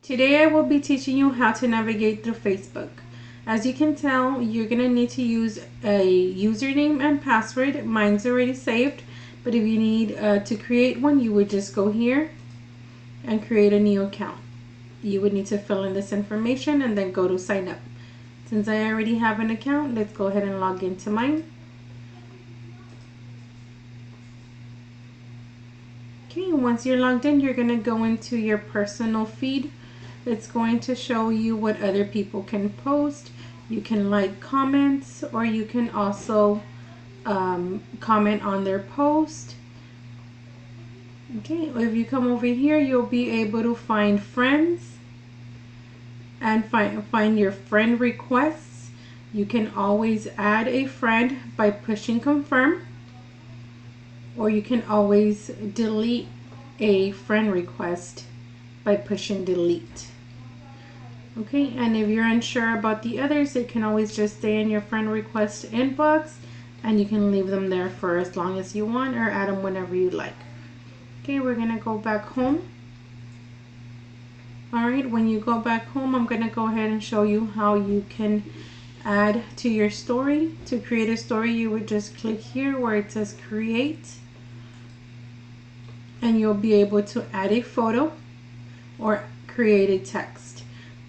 Today I will be teaching you how to navigate through Facebook. As you can tell, you're going to need to use a username and password. Mine's already saved, but if you need to create one, you would just go here and create a new account. You would need to fill in this information and then go to sign up. Since I already have an account, let's go ahead and log into mine. Okay, once you're logged in, you're going to go into your personal feed. It's going to show you what other people can post. You can like comments, or you can also comment on their post. Okay, if you come over here, you'll be able to find friends and find your friend requests. You can always add a friend by pushing confirm, or you can always delete a friend request by pushing delete. Okay, and if you're unsure about the others, it can always just stay in your friend request inbox, and you can leave them there for as long as you want, or add them whenever you like. Okay, we're gonna go back home. Alright, when you go back home, I'm gonna go ahead and show you how you can add to your story. To create a story, you would just click here where it says create, and you'll be able to add a photo or create a text.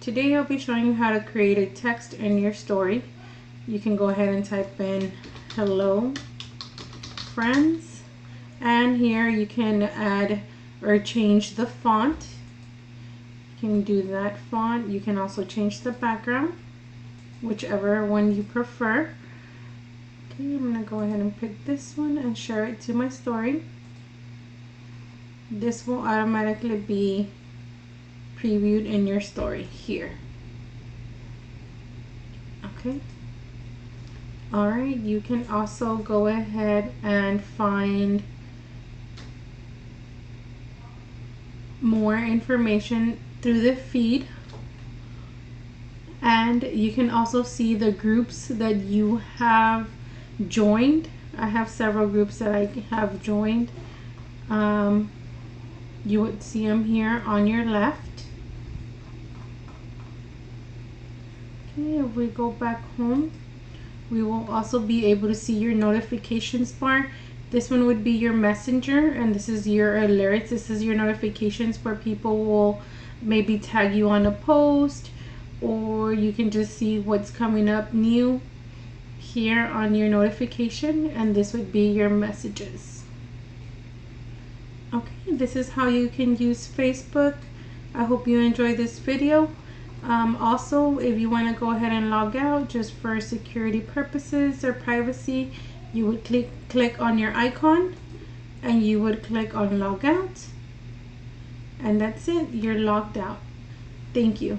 Today I'll be showing you how to create a text in your story. You can go ahead and type in hello friends, and here you can add or change the font. You can do that font. You can also change the background, whichever one you prefer. Okay, I'm gonna go ahead and pick this one and share it to my story. This will automatically be previewed in your story here. Okay. Alright, you can also go ahead and find more information through the feed, and you can also see the groups that you have joined. I have several groups that I have joined. You would see them here on your left. Okay, if we go back home, we will also be able to see your notifications bar. This one would be your messenger, and this is your alerts. This is your notifications where people will maybe tag you on a post, or you can just see what's coming up new here on your notification, and this would be your messages. Okay, this is how you can use Facebook. I hope you enjoyed this video. Also, if you want to go ahead and log out just for security purposes or privacy, you would click on your icon and you would click on log out, and that's it. You're logged out. Thank you.